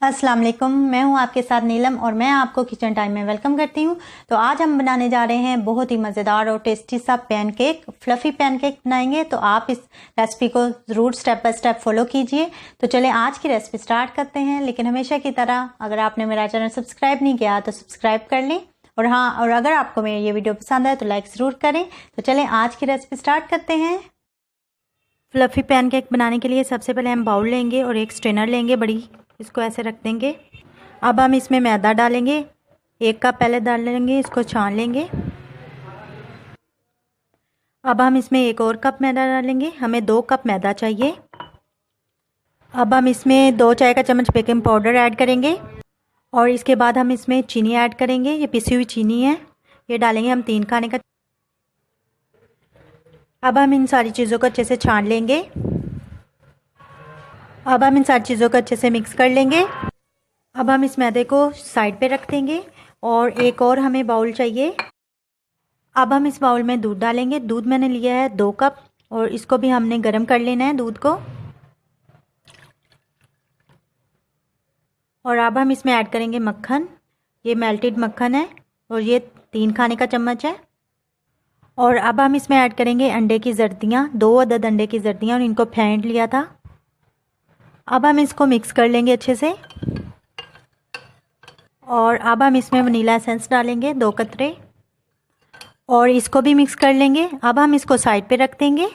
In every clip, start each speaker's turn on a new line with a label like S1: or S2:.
S1: अस्सलाम वालेकुम, मैं हूं आपके साथ नीलम और मैं आपको किचन टाइम में वेलकम करती हूं। तो आज हम बनाने जा रहे हैं बहुत ही मज़ेदार और टेस्टी सा पैनकेक, फ्लफ़ी पैनकेक बनाएंगे। तो आप इस रेसिपी को ज़रूर स्टेप बाय स्टेप फॉलो कीजिए। तो चलें आज की रेसिपी स्टार्ट करते हैं। लेकिन हमेशा की तरह अगर आपने मेरा चैनल सब्सक्राइब नहीं किया तो सब्सक्राइब कर लें, और हाँ, और अगर आपको मेरी ये वीडियो पसंद आए तो लाइक ज़रूर करें। तो चलें आज की रेसिपी स्टार्ट करते हैं। फ्लफ़ी पैनकेक बनाने के लिए सबसे पहले हम बाउल लेंगे और एक स्ट्रेनर लेंगे बड़ी, इसको ऐसे रख देंगे। अब हम इसमें मैदा डालेंगे, 1 कप पहले डाल लेंगे, इसको छान लेंगे। अब हम इसमें 1 और कप मैदा डालेंगे, हमें 2 कप मैदा चाहिए। अब हम इसमें 2 चाय का चम्मच बेकिंग पाउडर ऐड करेंगे और इसके बाद हम इसमें चीनी ऐड करेंगे। ये पिसी हुई चीनी है, ये डालेंगे हम 3 खाने का। अब हम इन सारी चीज़ों को अच्छे से छान लेंगे। अब हम इन सारी चीज़ों को अच्छे से मिक्स कर लेंगे। अब हम इस मैदे को साइड पे रख देंगे और एक और हमें बाउल चाहिए। अब हम इस बाउल में दूध डालेंगे। दूध मैंने लिया है 2 कप और इसको भी हमने गर्म कर लेना है दूध को। और अब हम इसमें ऐड करेंगे मक्खन, ये मेल्टेड मक्खन है और ये 3 खाने का चम्मच है। और अब हम इसमें ऐड करेंगे अंडे की जर्दियाँ, 2 अदद अंडे की जर्दियाँ, और इनको फेंट लिया था। अब हम इसको मिक्स कर लेंगे अच्छे से। और अब हम इसमें वनीला एसेंस डालेंगे 2 कतरे और इसको भी मिक्स कर लेंगे। अब हम इसको साइड पे रख देंगे।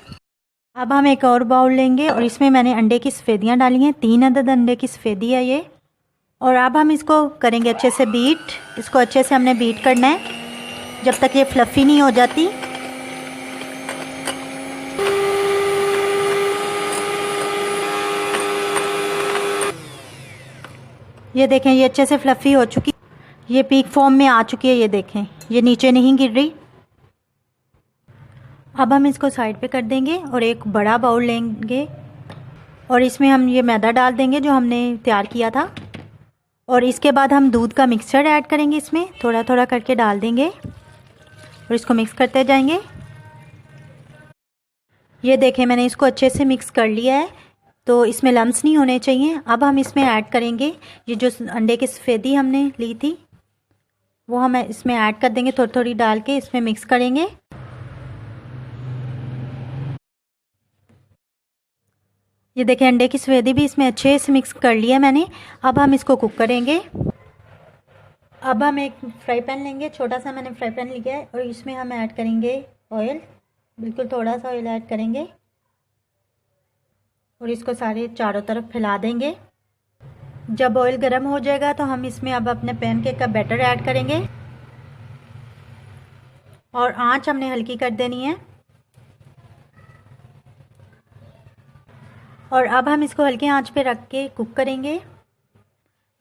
S1: अब हम एक और बाउल लेंगे और इसमें मैंने अंडे की सफ़ेदियाँ डाली हैं, 3 अदद अंडे की सफ़ेदी है ये। और अब हम इसको करेंगे अच्छे से बीट। इसको अच्छे से हमने बीट करना है जब तक ये फ्लफ़ी नहीं हो जाती। ये देखें, ये अच्छे से फ्लफ़ी हो चुकी, ये पीक फॉर्म में आ चुकी है। ये देखें, ये नीचे नहीं गिर रही। अब हम इसको साइड पे कर देंगे और एक बड़ा बाउल लेंगे और इसमें हम ये मैदा डाल देंगे जो हमने तैयार किया था। और इसके बाद हम दूध का मिक्सचर ऐड करेंगे, इसमें थोड़ा थोड़ा करके डाल देंगे और इसको मिक्स करते जाएंगे। ये देखें, मैंने इसको अच्छे से मिक्स कर लिया है, तो इसमें लम्स नहीं होने चाहिए। अब हम इसमें ऐड करेंगे ये जो अंडे की सफ़ेदी हमने ली थी, वो हम इसमें ऐड कर देंगे, थोड़ी थोड़ी डाल के इसमें मिक्स करेंगे। ये देखें, अंडे की सफ़ेदी भी इसमें अच्छे से मिक्स कर लिया मैंने। अब हम इसको कुक करेंगे। अब हम एक फ्राई पैन लेंगे, छोटा सा मैंने फ्राई पैन लिया है, और इसमें हम ऐड करेंगे ऑयल, बिल्कुल थोड़ा सा ऑयल ऐड करेंगे और इसको सारे चारों तरफ फैला देंगे। जब ऑयल गर्म हो जाएगा तो हम इसमें अब अपने पैनकेक का बैटर ऐड करेंगे और आंच हमने हल्की कर देनी है। और अब हम इसको हल्के आंच पे रख के कुक करेंगे।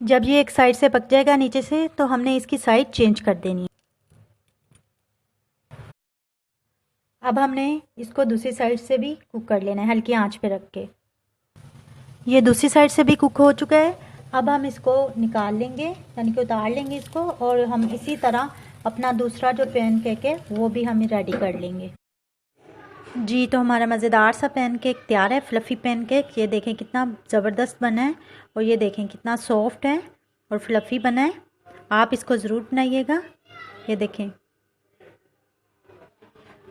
S1: जब ये एक साइड से पक जाएगा नीचे से, तो हमने इसकी साइड चेंज कर देनी है। अब हमने इसको दूसरी साइड से भी कुक कर लेना है हल्की आंच पे रख के। ये दूसरी साइड से भी कुक हो चुका है। अब हम इसको निकाल लेंगे, यानी कि उतार लेंगे इसको, और हम इसी तरह अपना दूसरा जो पैनकेक है वो भी हम रेडी कर लेंगे। जी, तो हमारा मज़ेदार सा पैनकेक तैयार है, फ्लफ़ी पैनकेक। ये देखें कितना ज़बरदस्त बना है और ये देखें कितना सॉफ्ट है और फ्लफ़ी बना है। आप इसको ज़रूर बनाइएगा। ये देखें,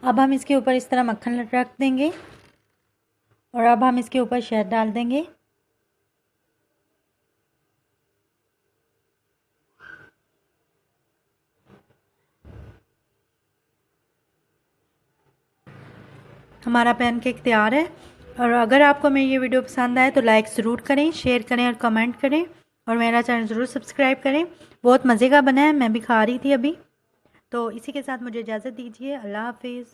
S1: अब हम इसके ऊपर इस तरह मक्खन रख देंगे और अब हम इसके ऊपर शहद डाल देंगे। हमारा पैनकेक तैयार है। और अगर आपको मेरी ये वीडियो पसंद आए तो लाइक ज़रूर करें, शेयर करें और कमेंट करें, और मेरा चैनल ज़रूर सब्सक्राइब करें। बहुत मज़े का बना है, मैं भी खा रही थी अभी। तो इसी के साथ मुझे इजाज़त दीजिए। अल्लाह हाफिज़।